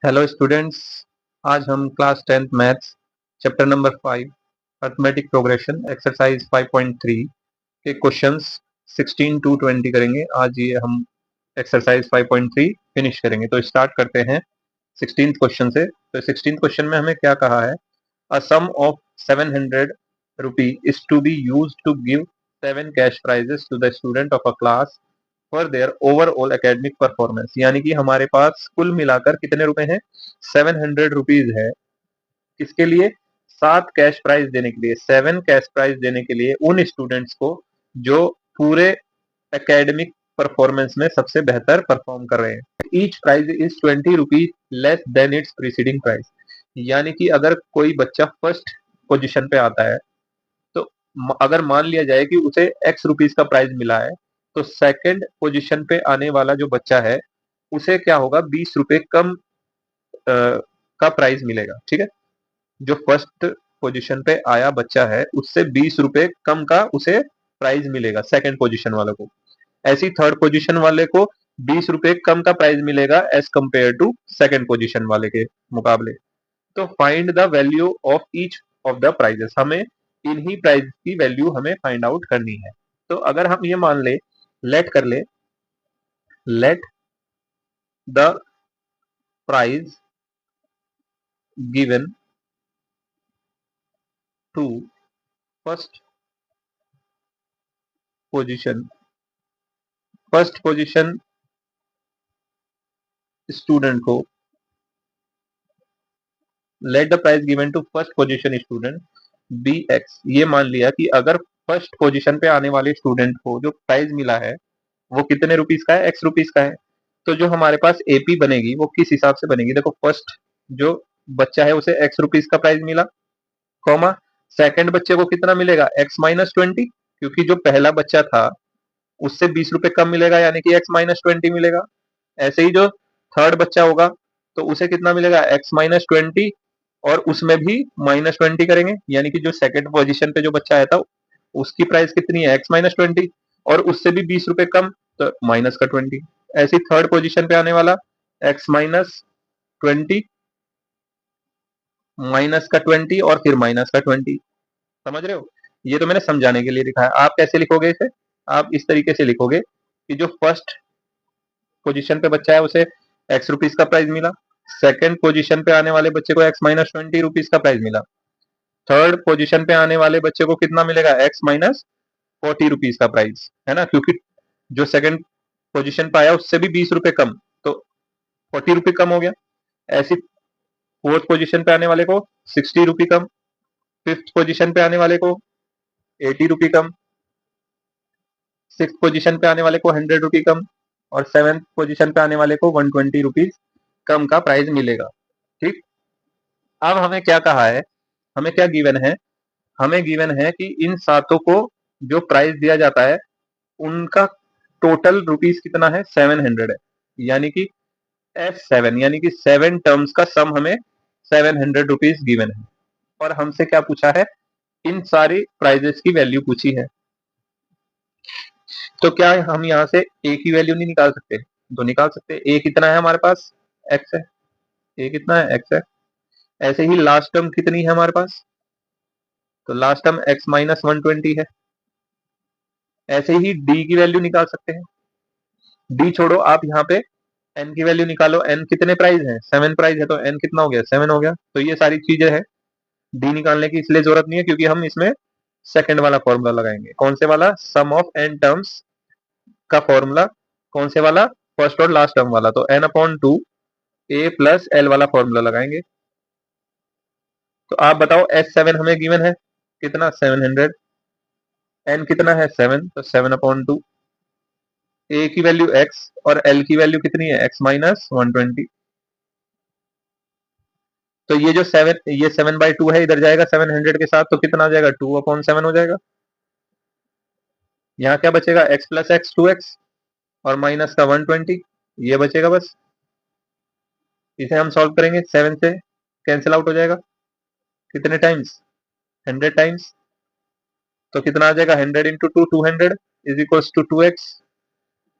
Hello students. आज हम class 10th maths chapter number 5 arithmetic progression exercise 5.3 के questions 16 to 20 करेंगे। आज ये हम एक्सरसाइज 5.3 फिनिश करेंगे। तो स्टार्ट करते हैं 16th क्वेश्चन से। तो 16th क्वेश्चन में हमें क्या कहा है? A sum of 700 rupee is to be used to give 7 cash prizes to the student of a class for their overall academic performance. यानी कि हमारे पास कुल मिलाकर कितने रुपए हैं? 700 रुपीज है। किसके लिए? 7 कैश प्राइज देने के लिए, 7 कैश प्राइज देने के लिए उन स्टूडेंट्स को जो पूरे एकेडमिक परफॉर्मेंस में सबसे बेहतर परफॉर्म कर रहे हैं। Each prize is 20 rupees less than its preceding price. यानी कि अगर कोई बच्चा फर्स्ट पोजीशन पे आता है तो अगर मान लिया जाए कि उसे एक्स रुपीज का प्राइज मिला है, तो सेकंड पोजीशन पे आने वाला जो बच्चा है उसे क्या होगा? 20 रुपए कम का प्राइज मिलेगा। ठीक है, जो फर्स्ट पोजीशन पे आया बच्चा है उससे 20 रुपए कम का उसे प्राइज मिलेगा सेकंड पोजीशन वाले को। ऐसी थर्ड पोजीशन वाले को 20 रुपए कम का प्राइज मिलेगा as compare to second position वाले के मुकाबले। तो find the value of each of the prizes. हमें इन्हीं प्राइज की वैल्यू हमें फाइंड आउट करनी है। तो अगर हम ये मान ले, लेट कर ले, let the prize given to first position, first position student को, let the prize given to first position student be X. ये मान लिया कि अगर फर्स्ट पोजीशन पे आने वाले स्टूडेंट को जो प्राइज मिला है वो कितने रुपीज का है? एक्स रुपीज का है। तो जो हमारे पास एपी बनेगी वो किस हिसाब से बनेगी? देखो, फर्स्ट जो बच्चा है उसे एक्स रुपीज का प्राइज मिला, कॉमा सेकंड बच्चे को कितना मिलेगा? एक्स-20, क्योंकि जो पहला बच्चा था उससे 20 रुपए कम मिलेगा, यानी कि एक्स-20 मिलेगा। ऐसे ही जो थर्ड बच्चा होगा तो उसे कितना मिलेगा? एक्स-20, और उसमें भी -20 करेंगे, यानी कि जो सेकंड पोजीशन पे जो बच्चा आया था उसकी प्राइस कितनी है? एक्स-20, और उससे भी 20 रुपए कम, तो माइनस का 20। ऐसी थर्ड पोजीशन पे आने वाला एक्स-20 माइनस का 20 और फिर माइनस का 20। समझ रहे हो? ये तो मैंने समझाने के लिए लिखा है। आप कैसे लिखोगे इसे? आप इस तरीके से लिखोगे कि जो फर्स्ट पोजीशन पे बच्चा है उसे एक्स रुपीज का प्राइस मिला, सेकंड पोजीशन पे आने वाले बच्चे को एक्स-20 रुपीज का प्राइस मिला, थर्ड पोजीशन पे आने वाले बच्चे को कितना मिलेगा? एक्स-40 रुपीज का प्राइस, है ना? क्योंकि जो सेकंड पोजीशन पे आया उससे भी 20 रुपए कम, तो 40 रुपए कम हो गया। ऐसी फोर्थ पोजीशन पे आने वाले को 60 रुपए कम, फिफ्थ पोजीशन पे आने वाले को 80 रुपए कम, सिक्स पोजीशन पे आने वाले को 100 रुपए कम, और सेवेंथ पोजीशन पे आने वाले को 120 रुपीज कम का प्राइस मिलेगा। ठीक, अब हमें क्या कहा है? हमें क्या गिवन है? हमें गिवन है कि इन सातों को जो प्राइस दिया जाता है उनका टोटल रुपीज कितना है? 700 है। यानी कि F7, यानी कि 7 टर्म्स का सम हमें 700 रुपीज गिवन है। और हमसे क्या पूछा है? इन सारी प्राइजेस की वैल्यू पूछी है। तो क्या हम यहाँ से ए की वैल्यू नहीं निकाल सकते? तो निकाल सकते। ए कितना है हमारे पास? एक्स है। ए कितना है? एक्स है। ऐसे ही लास्ट टर्म कितनी है हमारे पास? तो लास्ट टर्म एक्स-120 है। ऐसे ही डी की वैल्यू निकाल सकते हैं। डी छोड़ो, आप यहाँ पे एन की वैल्यू निकालो। एन कितने प्राइस हैं? 7 प्राइस है, तो एन कितना हो गया? 7 हो गया। तो ये सारी चीजें हैं, डी निकालने की इसलिए जरूरत नहीं है क्योंकि हम इसमें सेकंड वाला फॉर्मूला लगाएंगे। कौन से वाला? सम ऑफ एन टर्म्स का फॉर्मूला। कौन से वाला? फर्स्ट और लास्ट टर्म वाला। तो n/2 a प्लस एल वाला फॉर्मूला लगाएंगे। तो आप बताओ, S7 हमें गिवन है कितना? 700। n कितना है? 7, तो 7/2। a की वैल्यू x और l की वैल्यू कितनी है? x-120। तो ये जो 7, ये 7/2 है, इधर जाएगा 700 के साथ, तो कितना आ जाएगा? 2/7 हो जाएगा। यहाँ क्या बचेगा? x प्लस एक्स 2x और माइनस का 120, ये बचेगा बस। इसे हम सॉल्व करेंगे, 7 से कैंसिल आउट हो जाएगा। कितने टाइम्स? 100 टाइम्स। तो कितना आ जाएगा? 100 into 2, 200 is equals to 2x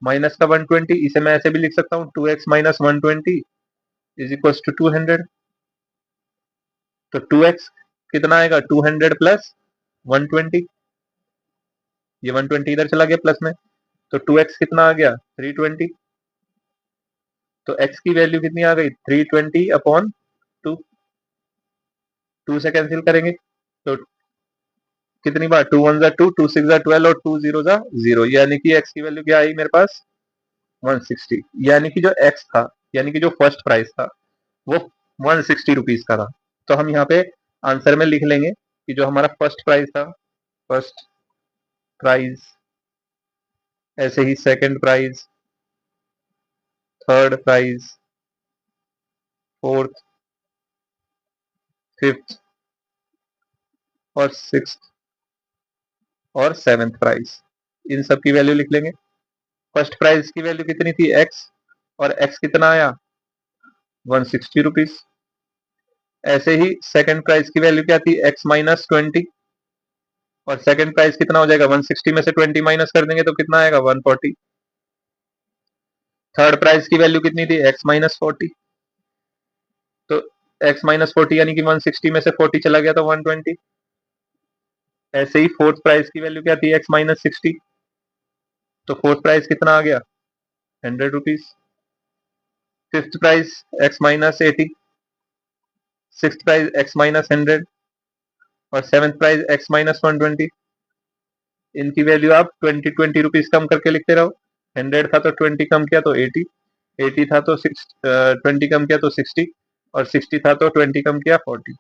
minus का 120। इसे मैं ऐसे भी लिख सकता हूँ, 2x minus 120 is equal to 200। तो 2x कितना आएगा, 200 प्लस 120, ये 120 इधर चला गया प्लस में, तो 2x कितना आ गया 320। तो x की वैल्यू कितनी आ गई 320 अपॉन 2, 2 से कैंसिल करेंगे तो कितनी बार, 2 1 2, 2 6 12 और 2 0 0, यानी कि x की वैल्यू क्या आई मेरे पास 160। यानी कि जो x था, यानी कि जो फर्स्ट प्राइस था वो 160 रुपीज का था। तो हम यहाँ पे आंसर में लिख लेंगे कि जो हमारा फर्स्ट प्राइस था, फर्स्ट प्राइस, ऐसे ही second price, third price, fourth, fifth और सिक्स्थ और सेवेंथ प्राइस, इन सब की वैल्यू लिख लेंगे। फर्स्ट प्राइस की वैल्यू कितनी थी x, और x कितना आया 160 रुपीज। ऐसे ही सेकंड प्राइस की वैल्यू क्या थी x माइनस 20, और सेकंड प्राइस कितना हो जाएगा 160 में से 20 माइनस कर देंगे तो कितना आएगा 140। थर्ड प्राइस की वैल्यू कितनी थी x माइनस 40, तो x माइनस 40 यानी कि 160 में से 40 चला गया तो 120। ऐसे ही फोर्थ प्राइस की वैल्यू क्या थी x माइनस 60, तो फोर्थ प्राइस कितना आ गया 100 rupees. Fifth price x minus 80, sixth price x minus 100 और सेवेंथ प्राइस x माइनस 120। इनकी वैल्यू आप 20 रुपीज कम करके लिखते रहो। 100 था तो 20 कम किया तो 80, 80 था तो 20 कम किया तो 60, और 60 था तो 20 कम किया 40।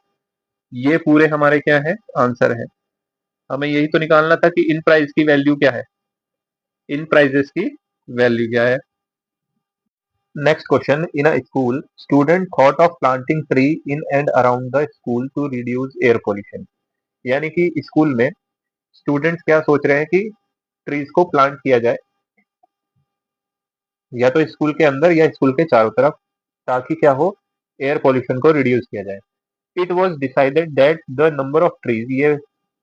ये पूरे हमारे क्या है आंसर है। हमें यही तो निकालना था कि इन प्राइस की वैल्यू क्या है, इन प्राइजेस की वैल्यू क्या है। Next question, in a school student thought of planting tree in and around the school to reduce air pollution. यानी कि स्कूल में स्टूडेंट्स क्या सोच रहे हैं कि ट्रीज को प्लांट किया जाए, या तो स्कूल के अंदर या स्कूल के चारों तरफ, ताकि क्या हो, एयर पोल्यूशन को रिड्यूस किया जाए। It was decided that the number of trees, ये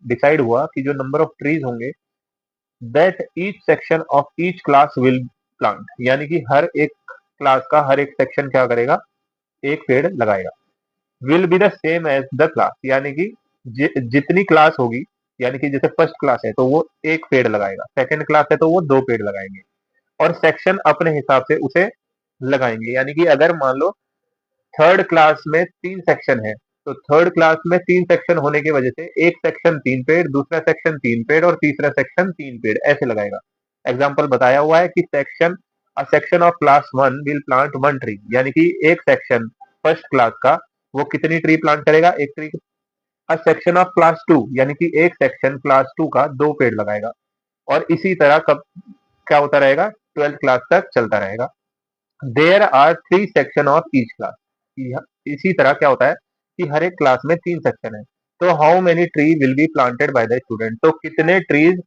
डिसाइड हुआ कि जो नंबर ऑफ ट्रीज होंगे, that each section of each class will plant, यानी कि हर एक क्लास का हर एक सेक्शन क्या करेगा, एक पेड़ लगाएगा। Will be the same as the class, यानी कि जितनी क्लास होगी, यानी कि जैसे फर्स्ट क्लास है तो वो एक पेड़ लगाएगा, सेकंड क्लास है तो वो दो पेड़ लगाएंगे, और सेक्शन अपने हिसाब से उसे लगाएंगे। यानी कि अगर मान लो थर्ड क्लास में 3 सेक्शन है, तो थर्ड क्लास में 3 सेक्शन होने की वजह से एक सेक्शन 3 पेड़, दूसरा सेक्शन 3 पेड़ और तीसरा सेक्शन 3 पेड़ ऐसे लगाएगा। एग्जाम्पल बताया हुआ है कि a section of class 1 will plant 1 tree, यानी कि एक सेक्शन फर्स्ट क्लास का वो कितनी ट्री प्लांट करेगा, एक tree. A section of class 2, यानी कि एक सेक्शन क्लास 2 का 2 पेड़ लगाएगा। और इसी तरह कब क्या होता रहेगा, 12th क्लास तक चलता रहेगा। There are 3 section of each class, इसी तरह क्या होता है कि हर एक क्लास में 3 सेक्शन है। तो how many tree will be planted by the student, तो कितने ट्रीज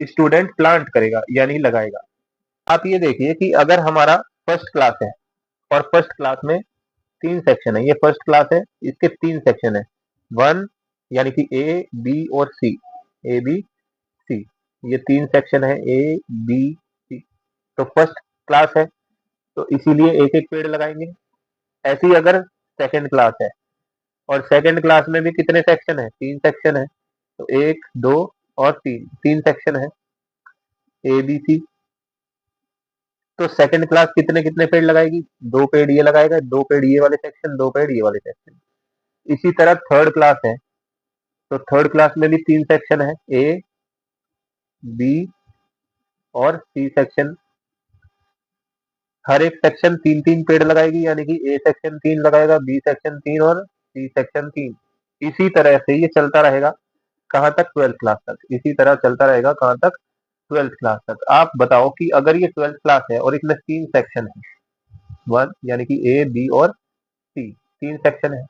स्टूडेंट प्लांट करेगा यानी लगाएगा। आप ये देखिए कि अगर हमारा फर्स्ट क्लास है और फर्स्ट क्लास में 3 सेक्शन है, ये फर्स्ट क्लास है, इसके 3 सेक्शन है, 1 यानी कि ए बी और सी, ए बी सी, ये 3 सेक्शन है ए बी सी। तो फर्स्ट क्लास है तो इसीलिए एक एक पेड़ लगाएंगे। ऐसे ही अगर सेकंड क्लास है और सेकंड क्लास में भी कितने सेक्शन है, 3 सेक्शन है, तो 1 2 और 3 सेक्शन है ए बी सी। तो सेकंड क्लास कितने कितने पेड़ लगाएगी, 2 पेड़ ये लगाएगा, 2 पेड़ ये वाले सेक्शन, 2 पेड़ ये वाले सेक्शन। इसी तरह थर्ड क्लास है तो थर्ड क्लास में भी 3 सेक्शन है, ए बी और सी सेक्शन। हर एक सेक्शन 3 3 पेड़ लगाएगी, यानी कि ए सेक्शन 3 लगाएगा, बी सेक्शन 3 और सी सेक्शन 3। इसी तरह से ये चलता रहेगा कहाँ तक, 12th क्लास तक। इसी तरह चलता रहेगा कहाँ तक, 12th क्लास तक। आप बताओ कि अगर ये 12th क्लास है और इसमें 3 सेक्शन है, 1 यानी कि ए बी और सी, 3 सेक्शन है,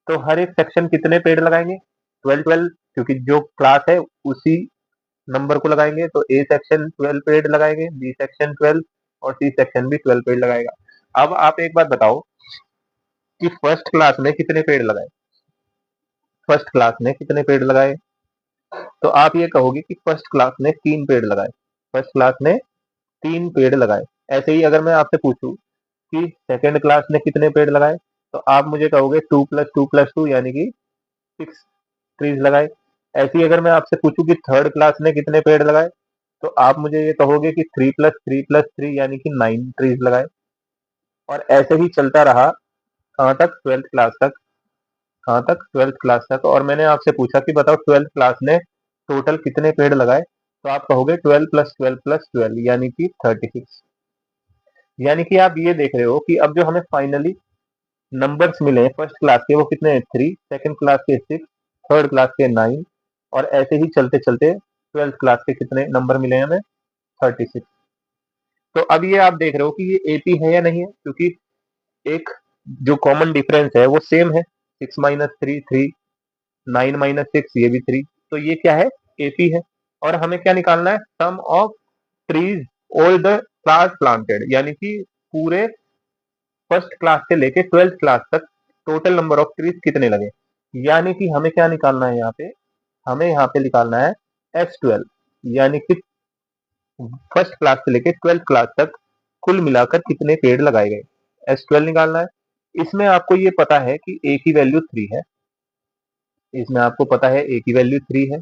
तो हर एक सेक्शन कितने पेड़ लगाएंगे, 12 12, क्योंकि जो क्लास है उसी नंबर को लगाएंगे। तो ए सेक्शन 12 पेड़ लगाएंगे, बी सेक्शन 12 और सी सेक्शन भी 12 पेड़ लगाएगा। अब आप एक बात बताओ कि फर्स्ट क्लास में कितने पेड़ लगाए, फर्स्ट क्लास में कितने पेड़ लगाए, तो आप ये कहोगे कि फर्स्ट क्लास ने 3 पेड़ लगाए, फर्स्ट क्लास ने 3 पेड़ लगाए। ऐसे ही अगर मैं आपसे पूछूं कि सेकंड क्लास ने कितने पेड़ लगाए, तो आप मुझे कहोगे 2 + 2 + 2 यानी कि 6 ट्रीज लगाए। ऐसे ही अगर मैं आपसे पूछूं कि थर्ड क्लास ने कितने पेड़ लगाए, तो आप मुझे ये कहोगे कि 3 + 3 + 3 यानी कि 9 ट्रीज लगाए। और ऐसे ही चलता रहा कहाँ तक, 12th क्लास तक। कहाँ तक, 12th क्लास तक। और मैंने आपसे पूछा कि बताओ 12th क्लास ने टोटल कितने पेड़ लगाए, तो आप कहोगे 12 + 12 + 12 यानी कि 36। यानी कि आप ये देख रहे हो कि अब जो हमें फाइनली नंबर्स मिले हैं फर्स्ट क्लास के, वो कितने हैं, 3, सेकंड क्लास के 6, थर्ड क्लास के 9, और ऐसे ही चलते चलते 12th क्लास के कितने नंबर मिले हैं हमें, 36। तो अब ये आप देख रहे हो कि ये एपी है या नहीं है, क्योंकि एक जो कॉमन डिफरेंस है वो सेम है, 6 - 3 3, 9 - 6 ये भी 3, तो ये क्या है, एपी है। और हमें क्या निकालना है, sum of trees all the class planted, यानी कि पूरे फर्स्ट क्लास से लेके 12th क्लास तक टोटल नंबर ऑफ ट्रीज कितने लगे। यानी कि हमें क्या निकालना है यहाँ पे, हमें यहाँ पे निकालना है S12, यानी कि फर्स्ट क्लास से लेके 12th क्लास तक कुल मिलाकर कितने पेड़ लगाए गए, S12 निकालना है। इसमें आपको ये पता है कि ए की वैल्यू 3 है, इसमें आपको पता है ए की वैल्यू 3 है,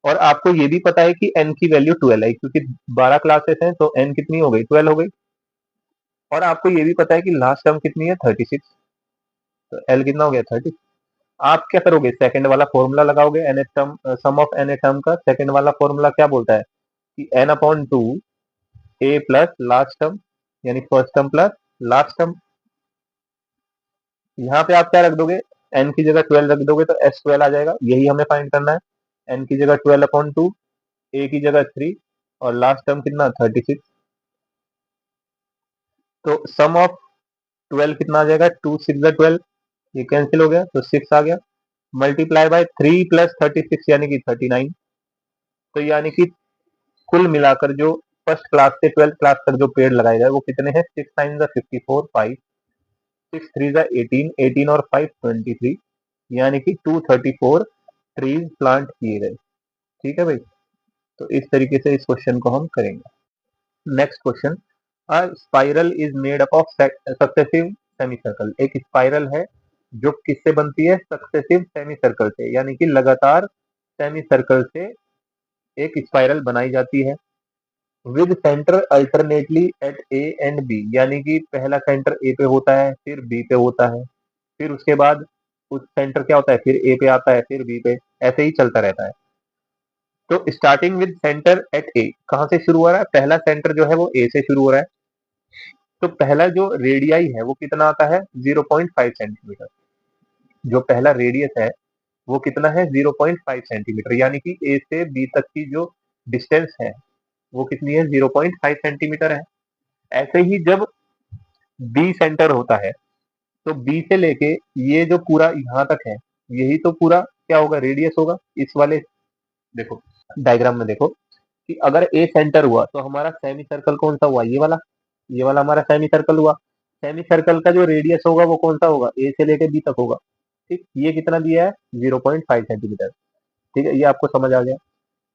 और आपको ये भी पता है कि एन की वैल्यू 12 है, क्योंकि 12 क्लासेस हैं तो एन कितनी हो गई, 12 हो गई। और आपको ये भी पता है कि लास्ट टर्म कितनी है, 36, तो एल कितना हो गया, 30। आप क्या करोगे, सेकंड वाला फॉर्मूला लगाओगे, n term, sum of n term का सेकंड वाला फॉर्मूला क्या बोलता है कि n/2 a plus last term, यानी first term plus last term. यहाँ पे आप क्या रख दोगे, एन की जगह 12 रख दोगे तो S12 आ जाएगा, यही हमें फाइंड करना है। एन की जगह 12/2, ए की जगह 3, और लास्ट टर्म कितना, 36। तो सम ऑफ 12 कितना आ जाएगा, 2 6 12, ये कैंसिल हो गया तो 6 आ गया, मल्टीप्लाई बाय 3 + 36 यानी कि 39। तो यानी कि कुल मिलाकर जो फर्स्ट क्लास से 12th क्लास तक जो पेड़ लगाए गए वो कितने हैं, 6 × 54, 5, 6 3 18, 18 और 5 23, यानी कि 234 ट्रीज प्लांट किए गए। ठीक है भाई, तो इस तरीके से इस क्वेश्चन को हम करेंगे। Next question, a spiral is made up of successive semi circle. एक स्पाइरल है जो किससे बनती है, सक्सेसिव सेमी सर्कल से, यानी कि लगातार सेमी सर्कल से एक स्पाइरल बनाई जाती है। With centre alternately at A and B, यानी कि पहला सेंटर ए पे होता है, फिर बी पे होता है, फिर उसके बाद उस सेंटर क्या होता है, फिर ए पे आता है, फिर बी पे, ऐसे ही चलता रहता है। तो स्टार्टिंग विद सेंटर एट ए, कहाँ से शुरू हो रहा है, पहला सेंटर जो है वो ए से शुरू हो रहा है। तो पहला जो रेडियाई है वो कितना आता है, 0.5 सेंटीमीटर। जो पहला रेडियस है वो कितना है, 0.5 सेंटीमीटर, यानी कि ए से बी तक की जो डिस्टेंस है वो कितनी है, 0.5 सेंटीमीटर है। ऐसे ही जब बी सेंटर होता है, तो बी से लेके ये जो पूरा यहाँ तक है, यही तो पूरा क्या होगा, रेडियस होगा। इस वाले देखो, डायग्राम में देखो कि अगर ए सेंटर हुआ तो हमारा सेमी सर्कल कौन सा हुआ, ये वाला हमारा सेमी सर्कल हुआ। सेमी सर्कल का जो रेडियस होगा वो कौन सा होगा, ए से लेके बी तक होगा। ठीक, ये कितना दिया है, 0.5 सेंटीमीटर। ठीक है, ये आपको समझ आ गया।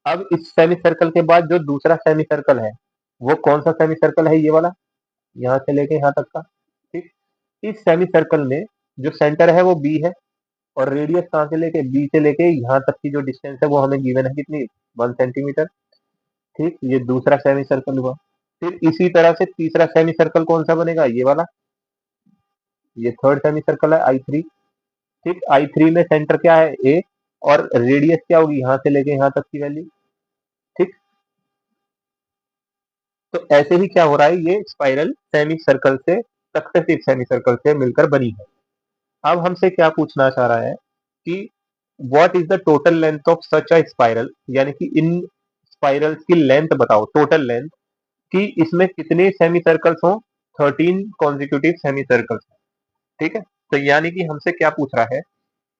अब इस सेमी सर्कल के बाद जो दूसरा सेमी सर्कल है वो कौन सा सेमी सर्कल है, ये वाला, यहाँ से लेके यहाँ तक का। ठीक, इस सेमी सर्कल में जो सेंटर है वो बी है, और रेडियस कहाँ से लेके, बी से लेके यहाँ तक की जो डिस्टेंस है वो हमें गिवन है कितनी, 1 सेंटीमीटर। ठीक, ये दूसरा सेमी सर्कल हुआ। फिर इसी तरह से तीसरा सेमी सर्कल कौन सा बनेगा, ये वाला, ये थर्ड सेमी सर्कल है, I3। ठीक, I3 में सेंटर क्या है, ए, और रेडियस क्या होगी, यहाँ से लेके यहाँ तक की वैल्यू। ठीक, तो ऐसे ही क्या हो रहा है, ये स्पाइरल सेमी सर्कल से, सक्सेसिव सेमी सर्कल से मिलकर बनी है। अब हमसे क्या पूछना चाह रहा है कि what is the total length of such a spiral, यानी कि इन स्पाइरल्स की लेंथ बताओ, टोटल लेंथ, कि इसमें कितने सेमी सर्कल्स हो, 13 कॉन्जिक्यूटिव सेमी सर्कल्स। ठीक है, तो यानी कि हमसे क्या पूछ रहा है,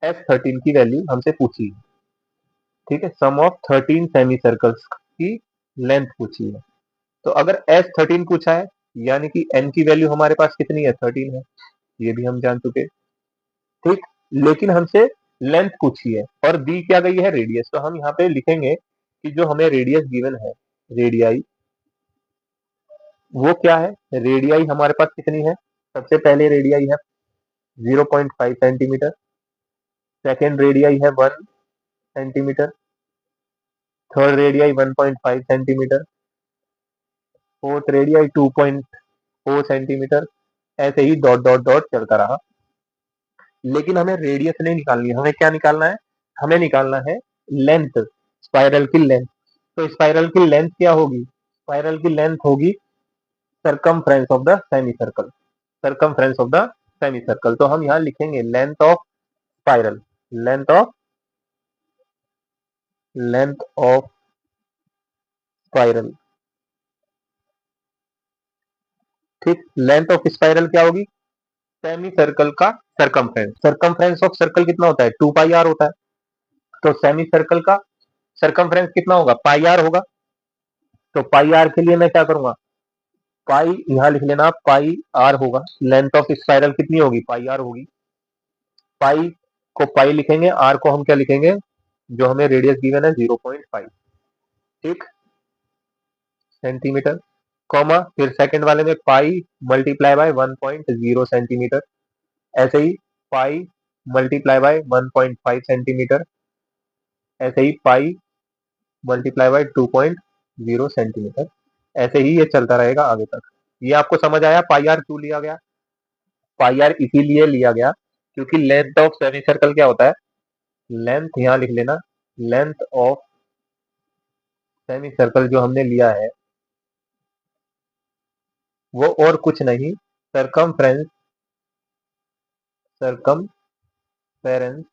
S13 की वैल्यू हमसे पूछी है। ठीक है, सम ऑफ 13 सेमी सर्कल्स की लेंथ पूछी है। तो अगर S13 पूछा है, यानी कि n की वैल्यू हमारे पास कितनी है, 13 है, ये भी हम जान चुके। ठीक, लेकिन हमसे लेंथ पूछी है और दी क्या गई है, रेडियस। तो हम यहाँ पे लिखेंगे कि जो हमें रेडियस गिवन है, रेडियाई, वो क्या है, रेडियाई हमारे पास कितनी है, सबसे पहले रेडियाई है 0.5 सेंटीमीटर, सेकेंड रेडियाई है 1 centimetre, third radii 1.5 centimetre, fourth radii 2.4 centimetre, ऐसे ही डॉट डॉट डॉट चलता रहा। लेकिन हमें रेडियस नहीं निकालनी है, हमें क्या निकालना है, हमें निकालना है लेंथ, स्पाइरल की लेंथ। तो स्पाइरल की लेंथ क्या होगी, स्पाइरल की लेंथ होगी circumference of the semi circle, circumference of the semi circle. तो हम यहाँ लिखेंगे length of spiral, length of spiral. ठीक, लेंथ ऑफ स्पाइरल क्या होगी, सेमी सर्कल का सर्कमफ्रेंस। सर्कमफ्रेंस ऑफ सर्कल कितना होता है, 2 पाई आर होता है। तो सेमी सर्कल का सर्कमफ्रेंस कितना होगा, पाई आर होगा। तो पाई आर के लिए मैं क्या करूंगा, पाई यहां लिख लेना, पाई आर होगा। लेंथ ऑफ स्पाइरल कितनी होगी, पाई आर होगी। पाई को पाई लिखेंगे, आर को हम क्या लिखेंगे, जो हमें रेडियस गिवन है 0.5, ठीक, सेंटीमीटर, कॉमा, फिर सेकंड वाले में पाई मल्टीप्लाई बाय 1.0 सेंटीमीटर, ऐसे ही पाई मल्टीप्लाई बाय 1.5 सेंटीमीटर, ऐसे ही पाई मल्टीप्लाई बाय 2.0 सेंटीमीटर, ऐसे ही ये चलता रहेगा आगे तक। ये आपको समझ आया पाई आर क्यों लिया गया, पाई आर इसीलिए लिया गया क्योंकि लेंथ ऑफ सेमी सर्कल क्या होता है, लेंथ यहां लिख लेना, लेंथ ऑफ सेमी सर्कल जो हमने लिया है वो और कुछ नहीं, सरकमफ्रेंस, सरकमफेरेंस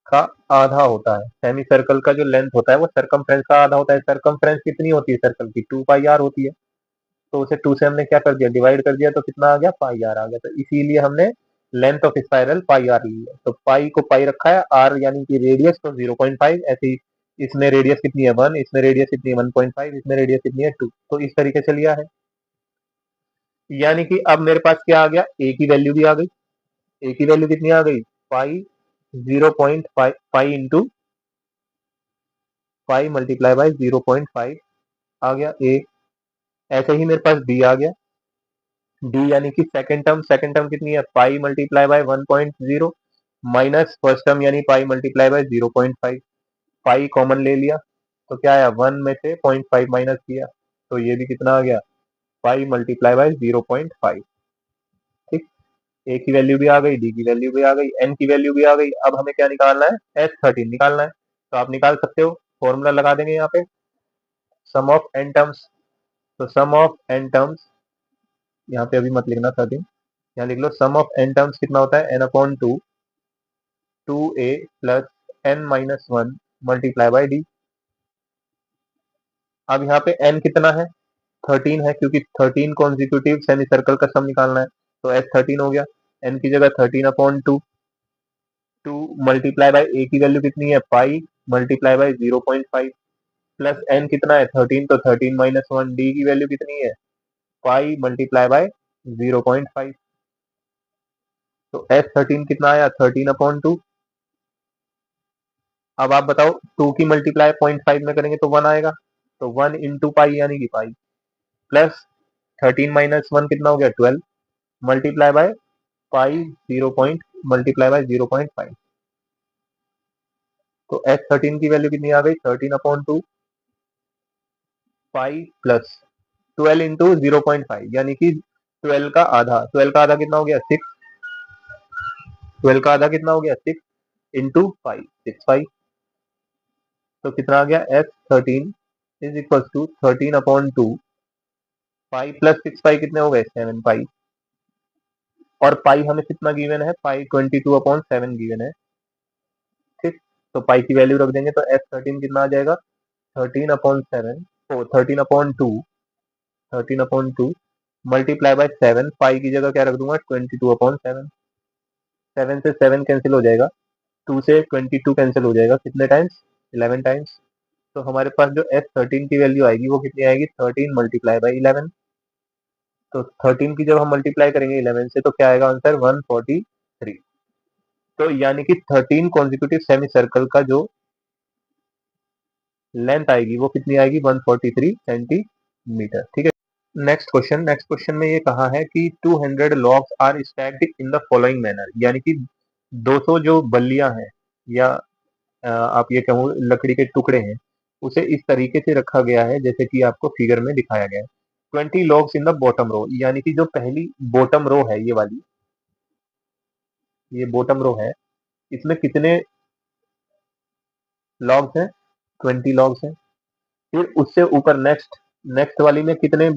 का आधा होता है। सेमी सर्कल का जो लेंथ होता है वो सरकमफ्रेंस का आधा होता है। सरकमफ्रेंस कितनी होती है सर्कल की, 2 पाई आर होती है। तो उसे 2 से हमने क्या कर दिया, डिवाइड कर दिया, तो कितना आ गया, पाई आर आ गया। तो इसीलिए हमने length of spiral pi R ली है। तो पाई को पाई रखा है, आर यानी कि रेडियस तो 0.5, ऐसे ही इसमें रेडियस कितनी है 1, इसमें रेडियस कितनी है 1.5, इसमें रेडियस कितनी है 2। तो इस तरीके से लिया है। यानी कि अब मेरे पास क्या आ गया, ए की वैल्यू भी आ गई। ए की वैल्यू कितनी आ गई, पाई 0.5, pi into pi multiply by 0.5 आ गया ए। ऐसे ही मेरे पास डी आ गया, डी यानी कि सेकंड टर्म, सेकंड टर्म कितनी है, pi multiply by 1.0 minus first term यानी pi multiply by 0.5। Pi common ले लिया तो क्या आया, 1 में से 0.5 माइनस किया तो ये भी कितना आ गया, पाई मल्टीप्लाई बाय 0.5। ठीक, ए की वैल्यू भी आ गई, डी की वैल्यू भी आ गई, एन की वैल्यू भी आ गई। अब हमें क्या निकालना है, S13 निकालना है। तो आप निकाल सकते हो, फॉर्मूला लगा देंगे यहाँ पे, सम ऑफ एन टर्म्स। तो सम ऑफ एन टर्म्स, यहाँ पे अभी मत लिखना 13, यहाँ लिख लो, सम ऑफ एन टर्म्स कितना होता है, n upon 2, 2a plus n minus 1 multiply by D. अब यहाँ पे n कितना है, 13 है, क्योंकि 13 कॉन्जिक्यूटिव सेमी सर्कल का सम निकालना है। तो S13 हो गया, n की जगह 13 अपॉन 2, 2 मल्टीप्लाई बाई a की वैल्यू कितनी है, pi multiply by 0.5 plus n कितना है 13, तो 13 माइनस 1, डी की वैल्यू कितनी है, पाई मल्टीप्लाई बाय 0.5। तो S13 कितना आया, 13 अपॉन 2। अब आप बताओ 2 की मल्टीप्लाई 0.5 में करेंगे तो 1 आएगा, तो 1 इंटू पाई यानी कि पाई, प्लस 13 माइनस 1 कितना हो गया 12 multiply by pi 0 point multiply by 0.5। तो S13 की वैल्यू कितनी आ गई, 13 अपॉन 2 पाई प्लस 12 इंटू 0.5 यानी कि 12 का आधा, 12 का आधा कितना हो गया 6, 12 का आधा कितना हो गया 6 इंटू 5, 6 5। तो कितना आ गया, S13 is equal to 13 upon 2 pi plus 6 pi कितने हो गए 7 पाई। और पाई हमें कितना गिवन है, पाई 22 अपॉन 7 गिवन है। ठीक, तो पाई की वैल्यू रख देंगे तो S13 कितना आ जाएगा, 13 upon 7, oh 13 upon 2, 13 upon 2 multiply by 7, pi की जगह क्या रख दूंगा 22 अपॉन 7, 7 से 7 कैंसिल हो जाएगा, 2 से 22 कैंसिल हो जाएगा, कितने टाइम्स 11 टाइम्स। तो हमारे पास जो S13 की वैल्यू आएगी वो कितनी आएगी, 13 मल्टीप्लाई बाई 11। तो 13 की जब हम मल्टीप्लाई करेंगे 11 से तो क्या आएगा आंसर 143। तो यानी कि 13 कॉन्जिक्यूटिव सेमी सर्कल का जो लेंथ आएगी वो कितनी आएगी 143 सेंटीमीटर। ठीक है, नेक्स्ट क्वेश्चन में ये कहा है कि 200 logs are stacked in the following manner, यानी कि 200 जो बल्लियां हैं या आप ये कहो लकड़ी के टुकड़े हैं, उसे इस तरीके से रखा गया है जैसे कि आपको फिगर में दिखाया गया है। 20 logs in the bottom row, यानी कि जो पहली बॉटम रो है, ये वाली, ये बॉटम रो है, इसमें कितने लॉग्स हैं? 20 लॉग्स हैं। फिर उससे ऊपर नेक्स्ट नेक्स्ट वाली में कितने,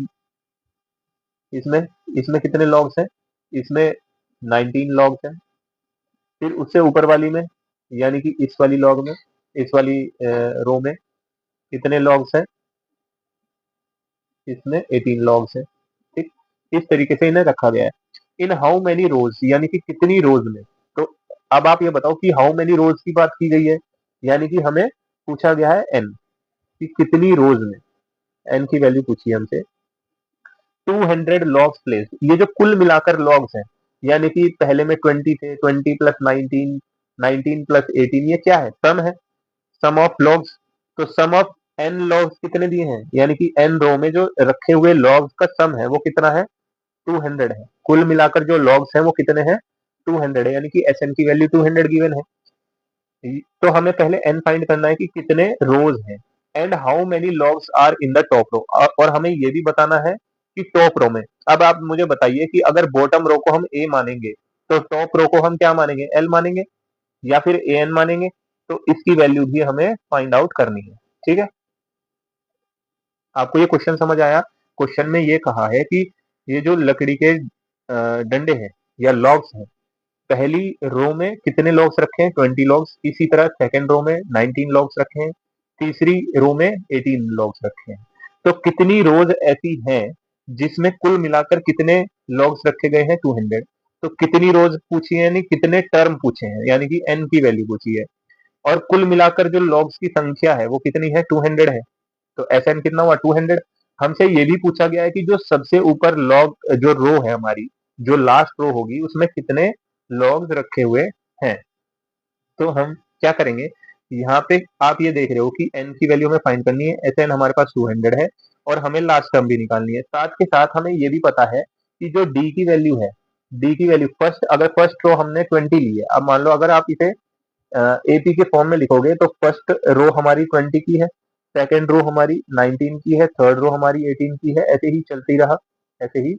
इसमें इसमें कितने लॉग्स हैं? इसमें 19 लॉग्स हैं। फिर उससे ऊपर वाली में, यानी कि इस वाली लॉग में, इस वाली रो में कितने लॉग्स हैं? इसमें 18 लॉग्स हैं। ठीक, इस तरीके से इन्हें रखा गया है। इन हाउ मेनी रोज, यानी कि कितनी रोज में। तो अब आप ये बताओ कि हाउ मेनी रोज की बात की गई है, यानी कि हमें पूछा गया है एन, कि कितनी रोज में, एन की वैल्यू पूछी है हमसे। 200 लॉग्स प्लेस, ये जो कुल मिलाकर लॉग्स हैं, यानी कि पहले में 20 थे, 20 प्लस 19, 19 प्लस 18, ये क्या है? सम है, सम ऑफ लॉग्स। तो सम ऑफ एन लॉग्स कितने दिए हैं, यानी कि एन रो में जो रखे हुए लॉग्स का सम है वो कितना है? 200 है। कुल मिलाकर जो लॉग्स हैं वो कितने हैं? 200 है, यानी कि एस एन की वैल्यू 200 गिवन है। तो हमें पहले एन फाइंड करना है कि कितने रोज हैं, and how many logs are in the top row, और हमें ये भी बताना है कि टॉप रो में। अब आप मुझे बताइए कि अगर बॉटम रो को हम ए मानेंगे, तो टॉप रो को हम क्या मानेंगे? एल मानेंगे या फिर ए एन मानेंगे? तो इसकी वैल्यू भी हमें फाइंड आउट करनी है। ठीक है, आपको ये क्वेश्चन समझ आया? क्वेश्चन में ये कहा है कि ये जो लकड़ी के डंडे हैं या लॉग्स हैं, पहली रो में कितने लॉग्स रखे हैं? 20 लॉग्स। इसी तरह सेकंड रो में 19 लॉग्स रखे हैं। तीसरी रो में 18 लॉग्स रखे हैं। तो कितनी रोज ऐसी हैं जिसमें कुल मिलाकर कितने लॉग्स रखे गए हैं? 200। तो कितनी रोज पूछी है, यानी कितने टर्म पूछे हैं, यानी कि एन की वैल्यू पूछी है। और कुल मिलाकर जो लॉग्स की संख्या है वो कितनी है? 200 है। तो एस एन कितना हुआ? 200। हमसे ये भी पूछा गया है कि जो सबसे ऊपर लॉग, जो रो है हमारी, जो लास्ट रो होगी, उसमें कितने लॉग्स रखे हुए हैं। तो हम क्या करेंगे, यहाँ पे आप ये देख रहे हो कि एन की वैल्यू हमें फाइंड करनी है, एस एन हमारे पास 200 है, और हमें लास्ट टर्म भी निकालनी है। साथ के साथ हमें ये भी पता है कि जो डी की वैल्यू है, डी की वैल्यू फर्स्ट, अगर फर्स्ट रो हमने 20 ली है, अब मान लो अगर आप इसे एपी के फॉर्म में लिखोगे तो फर्स्ट रो हमारी 20 की है, सेकेंड रो हमारी 19 की है, थर्ड रो हमारी 18 की है, ऐसे ही चलती रहा, ऐसे ही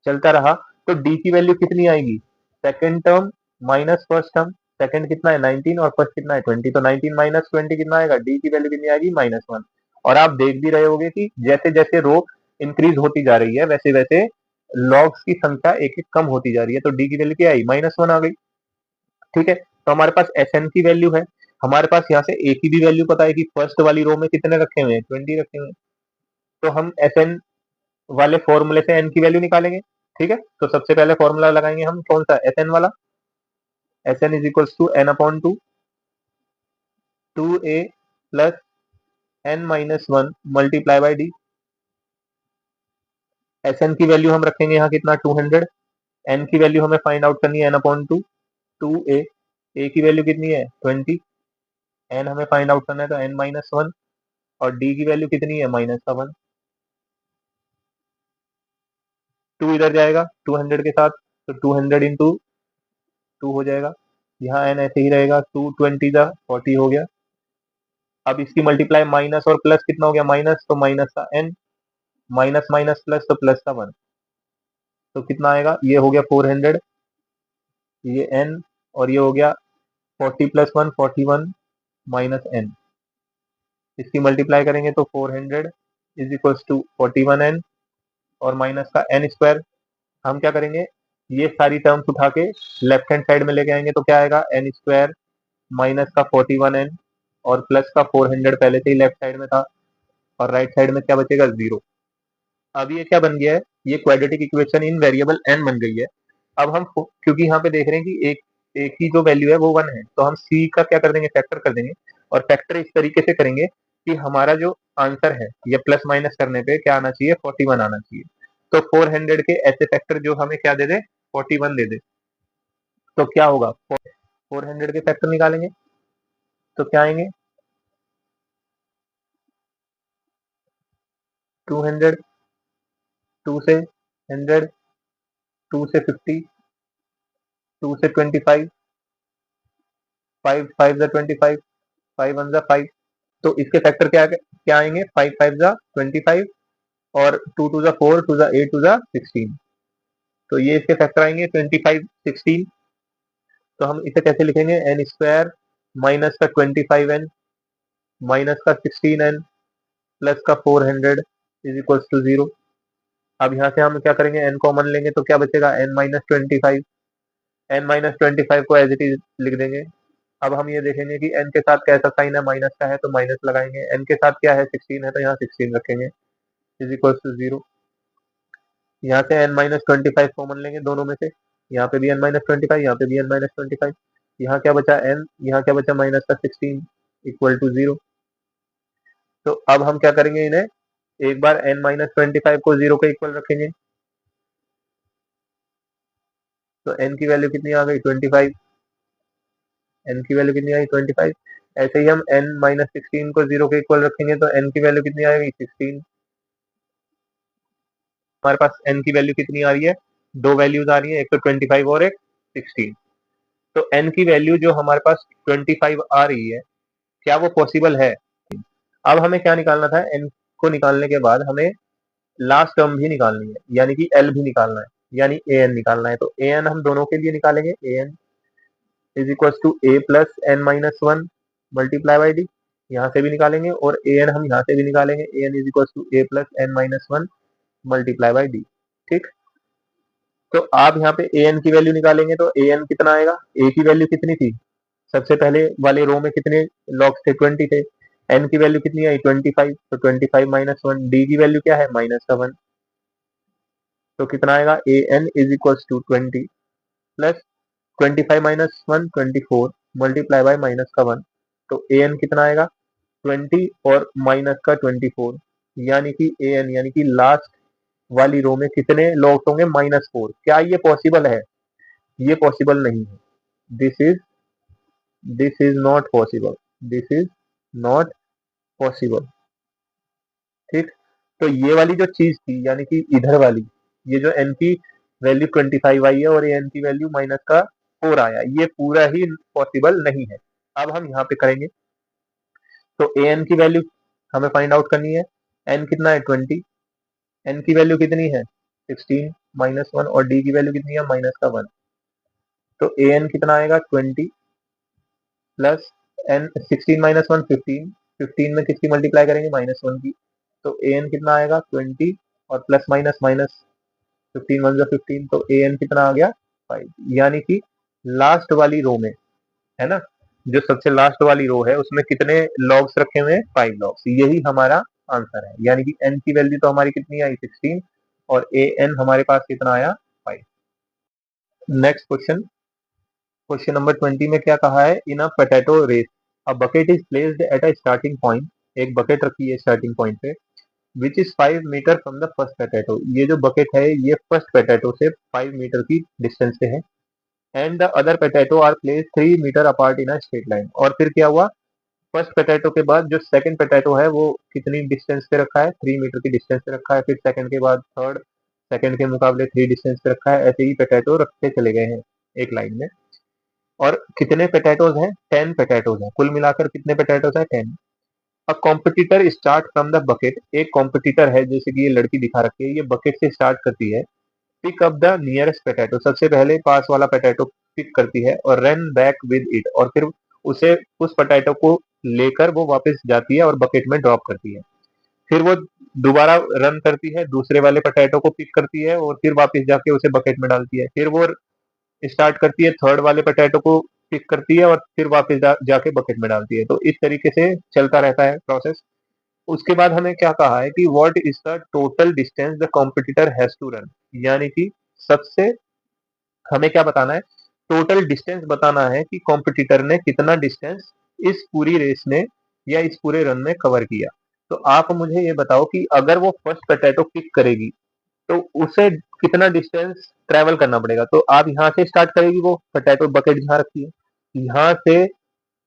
चलता रहा। तो डी की वैल्यू कितनी आएगी? Second term minus first term. Second कितना है? 19, और फर्स्ट कितना है? 20। तो 19 माइनस 20 कितना आएगा? डी की वैल्यू कितनी आएगी? -1। और आप देख भी रहे होगे कि जैसे जैसे रो इंक्रीज होती जा रही है, वैसे वैसे लॉग्स की संख्या एक एक कम होती जा रही है। तो डी की वैल्यू क्या आई? -1 आ गई। ठीक है, तो हमारे पास एस एन की वैल्यू है। हमारे पास यहाँ से ए की भी वैल्यू पता है कि फर्स्ट वाली रो में कितने रखे हुए हैं? 20 रखे हुए हैं। तो हम एस एन वाले फॉर्मूले से एन की वैल्यू निकालेंगे। ठीक है, तो सबसे पहले फॉर्मूला लगाएंगे हम, कौन सा? एस एन वाला। S N is equal to n upon two, 2a plus N minus 1 multiply by D. S N की वैल्यू हम रखेंगे यहाँ कितना? 200। एन की वैल्यू हमें फाइंड आउट करनी है एन अपॉन टू, 2a। ए की वैल्यू कितनी है? 20। एन हमें फाइंड आउट करना है, तो एन माइनस 1, और डी की वैल्यू कितनी है? -1। 2 इधर जाएगा 200 के साथ, तो 200 इंटू 2 हो जाएगा। यहाँ एन ऐसे ही रहेगा, 220 जा 40 हो गया। अब इसकी मल्टीप्लाई माइनस और प्लस कितना हो गया? माइनस, तो माइनस का एन, माइनस माइनस प्लस, तो प्लस का 1। तो कितना आएगा? ये हो गया 400, ये एन, और ये हो गया 40 प्लस 1 41 माइनस एन। इसकी मल्टीप्लाई करेंगे तो 400 इज इक्वल टू 41n, और माइनस का एन स्क्वायर। हम क्या करेंगे, ये सारी टर्म्स उठा के लेफ्ट हैंड साइड में लेके आएंगे, तो क्या आएगा? एन स्क्वायर माइनस का 41n, और प्लस का 400 पहले से ही लेफ्ट साइड में था, और राइट साइड में क्या बचेगा? 0। अब ये क्या बन गया है? ये quadratic equation in variable n बन गई है। अब हम क्योंकि यहाँ पे देख रहे हैं कि एक एक ही जो वैल्यू है वो 1 है, तो हम c का क्या कर देंगे? फैक्टर कर देंगे। और फैक्टर इस तरीके से करेंगे कि हमारा जो आंसर है ये प्लस माइनस करने पे क्या आना चाहिए? 41 आना चाहिए। तो 400 के ऐसे फैक्टर जो हमें क्या दे दे? 41 दे दे। तो क्या होगा? 400 के फैक्टर निकालेंगे तो क्या आएंगे? 200 2 से 100, 2 से 50, 2 से 25, 5 5 जा 25, 5 1 जा 5। तो इसके फैक्टर क्या क्या आएंगे? 5 5 जा 25 और 2 2 जा 4, 2 जा 8, 2 जा 16। तो ये इसके फैक्टर आएंगे 25 16। तो हम इसे कैसे लिखेंगे? एन स्क्वायर माइनस का 25n माइनस का 16n प्लस का 400 इज इक्वल टू 0। अब यहाँ से हम क्या करेंगे? एन कॉमन लेंगे तो क्या बचेगा? N minus 25। एन माइनस 25 को एज इट इज लिख देंगे। अब हम ये देखेंगे कि एन के साथ कैसा साइन है? माइनस का है तो माइनस लगाएंगे। एन के साथ क्या है? 16 है तो यहाँ 16 रखेंगे इज इक्वल टू 0। यहाँ से एन माइनस 25 कॉमन लेंगे दोनों में से। यहाँ पे भी एन माइनस 25, यहाँ पे भी एन माइनस 25। यहाँ क्या बचा? एन। यहाँ क्या बचा? माइनस का 16 इक्वल टू 0। तो अब हम क्या करेंगे? इन्हें एक बार एन माइनस 25 को 0 के इक्वल रखेंगे। तो एन की वैल्यू कितनी आ गई? 25। एन की वैल्यू कितनी आई? 25। ऐसे ही हम एन माइनस 16 को 0 के इक्वल रखेंगे तो एन की वैल्यू कितनी आएगी? 16। हमारे पास एन की वैल्यू कितनी आ रही है? दो वैल्यूज आ रही है, एक तो 25 और एक 16। तो एन की वैल्यू जो हमारे पास 25 आ रही है, क्या वो पॉसिबल है? अब हमें क्या निकालना था? एन को निकालने के बाद हमें लास्ट टर्म भी निकालनी है, यानी कि एल भी निकालना है, यानी ए एन निकालना है। तो ए एन हम दोनों के लिए निकालेंगे। A N is equal to A plus N minus 1 multiply by D. यहाँ से भी निकालेंगे और ए एन हम यहाँ से भी निकालेंगे। A N is equal to A plus N minus 1 multiply by D. ठीक। तो आप यहाँ पे ए एन की वैल्यू निकालेंगे तो ए एन कितना आएगा? ए की वैल्यू कितनी थी? सबसे पहले वाले रो में कितने लॉग्स थे? 20 थे। एन की वैल्यू कितनी आई? 25। तो 25 माइनस 1। डी की वैल्यू क्या है? माइनस का 1। तो कितना आएगा? A N is equal to 20 plus 25 minus 1 24 multiply by minus का 1। तो ए एन कितना आएगा? 20 और माइनस का 24, यानी कि ए एन यानी कि लास्ट वाली रो में कितने लॉग्स होंगे? -4। क्या ये पॉसिबल है? ये पॉसिबल नहीं है। This is not possible. This is not possible. ठीक। तो ये वाली जो चीज थी, यानी कि इधर वाली, ये जो एन की वैल्यू 25 आई है और एन की वैल्यू माइनस का 4 आया, ये पूरा ही पॉसिबल नहीं है। अब हम यहाँ पे करेंगे तो ए एन की वैल्यू हमें फाइंड आउट करनी है। एन कितना है? 20। एन की वैल्यू कितनी है? 16 माइनस 1 और डी की वैल्यू कितनी है? माइनस का 1। तो ए एन कितना आएगा? 20 प्लस एन 16 माइनस 1 15। 15 में किसकी मल्टीप्लाई करेंगे? -1 की। तो ए एन कितना आएगा? 20 और प्लस माइनस माइनस 15 1 15। तो ए एन कितना आ गया? 5। यानी कि लास्ट वाली रो में, है ना, जो सबसे लास्ट वाली रो है उसमें कितने लॉग्स रखे हुए हैं? 5 लॉग्स। यही हमारा आंसर है। यानी कि एन की वैल्यू तो हमारी कितनी आई? 16 और ए एन हमारे पास कितना आया? 5। नेक्स्ट क्वेश्चन, क्वेश्चन नंबर 20 में क्या कहा है? In a potato race a bucket is placed at a starting point. एक बकेट रखी है स्टार्टिंग पॉइंट पे, which is 5 metre from the first potato. ये जो बकेट है ये फर्स्ट पोटैटो से 5 मीटर की डिस्टेंस पे है। And the other potato are place 3 metre apart in a straight line. और फिर क्या हुआ? फर्स्ट पोटैटो के बाद जो सेकंड पोटैटो है वो कितनी डिस्टेंस पे रखा है? 3 मीटर की डिस्टेंस पे रखा है। फिर सेकंड के बाद थर्ड, सेकंड के मुकाबले 3 डिस्टेंस पे रखा है। ऐसे ही पोटैटो रखते चले गए हैं एक लाइन में। और कितने पोटैटोज हैं? 10 पोटैटोज हैं। कुल मिलाकर कितने पोटैटोज हैं? 10। अ competitor start from the bucket. एक कॉम्पिटिटर है, जैसे कि ये लड़की दिखा रखी है, ये बकेट से स्टार्ट करती है। Pick up the nearest potato, सबसे पहले पास वाला पोटैटो पिक करती है और रन बैक विद इट, और फिर उसे उस पोटैटो को लेकर वो वापस जाती है और बकेट में ड्रॉप करती है। फिर वो दोबारा रन करती है, दूसरे वाले पोटैटो को पिक करती है और फिर वापस जाके उसे बकेट में डालती है। फिर वो स्टार्ट करती है, थर्ड वाले पोटैटो को पिक करती है और फिर वापस जाके बकेट में डालती है। तो इस तरीके से चलता रहता है प्रोसेस। उसके बाद हमें क्या कहा है कि what is the total distance the competitor has to run, यानी कि सबसे हमें क्या बताना है? टोटल डिस्टेंस बताना है कि कॉम्पिटिटर ने कितना डिस्टेंस इस पूरी रेस में या इस पूरे रन में कवर किया। तो आप मुझे ये बताओ कि अगर वो फर्स्ट पोटैटो पिक करेगी तो उसे कितना डिस्टेंस ट्रेवल करना पड़ेगा? तो आप यहाँ से स्टार्ट करेगी, वो पोटैटो बकेट जहाँ रखी है, यहाँ से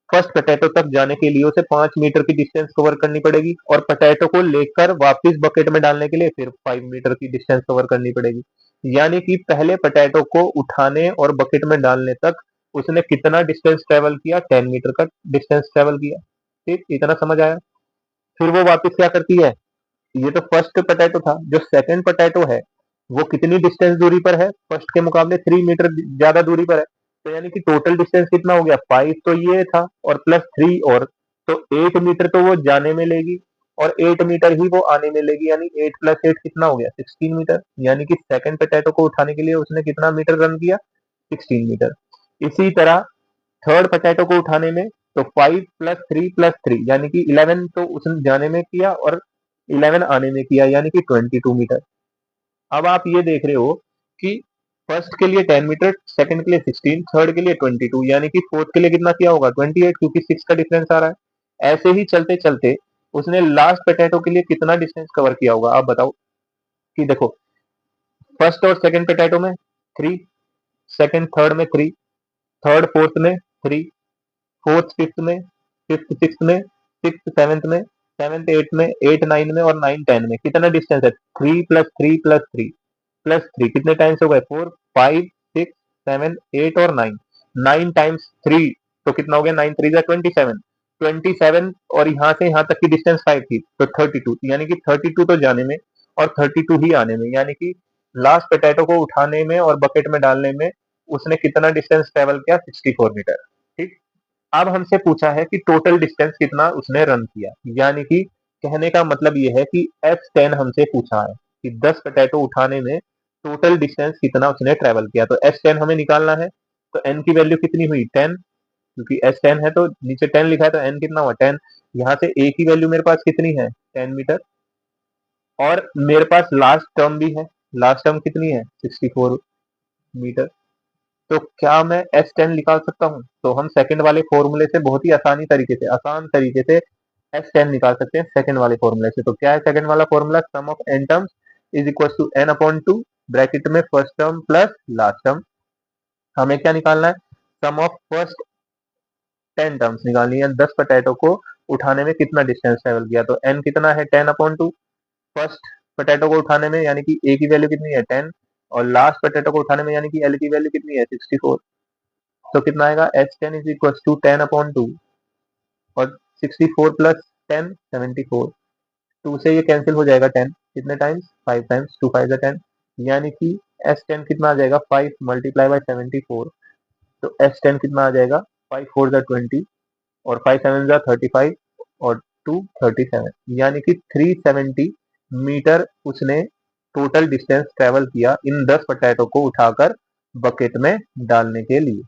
फर्स्ट पोटैटो तक जाने के लिए उसे 5 मीटर की डिस्टेंस कवर करनी पड़ेगी और पोटैटो को लेकर वापस बकेट में डालने के लिए फिर 5 मीटर की डिस्टेंस कवर करनी पड़ेगी। यानी कि पहले पोटैटो को उठाने और बकेट में डालने तक उसने कितना डिस्टेंस ट्रेवल किया? 10 मीटर का डिस्टेंस ट्रेवल किया। ठीक, इतना समझ आया। फिर वो वापस क्या करती है? ये तो फर्स्ट पोटैटो था, जो सेकंड पोटैटो है वो कितनी डिस्टेंस दूरी पर है? फर्स्ट के मुकाबले 3 मीटर ज्यादा दूरी पर है। तो यानी कि टोटल डिस्टेंस कितना हो गया? 5 तो ये था और प्लस 3 और, तो 8 मीटर तो वो जाने में लेगी और 8 मीटर ही वो आने में लेगी। यानी 8 प्लस 8 कितना हो गया? 16 मीटर। यानी कि सेकंड पोटैटो को उठाने के लिए उसने कितना मीटर रन किया? 16 मीटर। इसी तरह थर्ड पोटैटो को उठाने में तो 5 प्लस 3 प्लस 3 यानी कि 11 तो उसने जाने में किया और 11 आने में किया, यानी कि 22 मीटर। अब आप ये देख रहे हो कि फर्स्ट के लिए 10 मीटर, सेकंड के लिए 16, थर्ड के लिए 22, यानी कि फोर्थ के लिए कितना किया होगा? 28, क्योंकि 6 का डिफरेंस आ रहा है। ऐसे ही चलते चलते उसने लास्ट पोटैटो के लिए कितना डिस्टेंस कवर किया होगा? आप बताओ। कि देखो, फर्स्ट और सेकंड पोटैटो में 3, सेकंड थर्ड में 3, थर्ड फोर्थ में 3, फोर्थ फिफ्थ में, फिफ्थ सिक्स में, सिक्स सेवेंथ में, सेवेंथ एट में, 8 9 में और 9 10 में कितना डिस्टेंस है? 3 प्लस 3 प्लस 3 प्लस 3 कितने टाइम्स हो गए? 4 5 6 7 8 और 9, 9 टाइम्स 3 तो कितना हो गया? 9 3 27, 27 और यहाँ से यहाँ तक की डिस्टेंस 5 थी तो 32, यानी कि 32 तो जाने में और 32 ही आने में, यानी कि लास्ट पोटैटो को उठाने में और बकेट में डालने में उसने कितना डिस्टेंस ट्रेवल किया? 64 मीटर। ठीक। अब हमसे पूछा है कि टोटल डिस्टेंस कितना उसने रन किया, यानी कि कहने का मतलब ये है कि S10 हमसे पूछा है कि 10 पोटैटो उठाने में टोटल डिस्टेंस कितना उसने ट्रेवल किया। तो S10 हमें निकालना है। तो n की वैल्यू कितनी हुई? 10, क्योंकि S10 है तो नीचे 10 लिखा है तो n कितना हुआ? 10। यहाँ से a की वैल्यू मेरे पास कितनी है? 10 मीटर। और मेरे पास लास्ट टर्म भी है, लास्ट टर्म कितनी है? 64 मीटर। तो क्या मैं S10 निकाल सकता हूँ? तो हम सेकंड वाले फॉर्मूले से बहुत ही आसान तरीके से S10 निकाल सकते हैं सेकंड वाले फॉर्मूले से। तो क्या है सेकंड वाला formula? Sum of n terms is equal to n upon 2 bracket में first term plus last term. हमें क्या निकालना है? सम ऑफ फर्स्ट 10 टर्म्स निकालनी है। 10 पोटैटो को उठाने में कितना डिस्टेंस ट्रेवल किया? तो n कितना है? 10 अपॉन 2 फर्स्ट पोटैटो को उठाने में, यानी कि a की वैल्यू कितनी है? 10 और लास्ट पोटैटो को उठाने में यानी कि l की वैल्यू कितनी है? 64। तो कितना आएगा? S10 is equal to 10 upon 2 और 64 प्लस 10 74। 2 से ये कैंसिल हो जाएगा 10 कितने टाइम्स? 5 टाइम्स, 2 5 10, यानी कि S10 कितना आ जाएगा? 5 मल्टीप्लाई बाय 74। तो S10 कितना आ जाएगा? 5 4 20 और 5 7 35 और 2 37, यानी कि 370 मीटर उसने टोटल डिस्टेंस ट्रेवल किया इन 10 पोटैटो को उठाकर बकेट में डालने के लिए।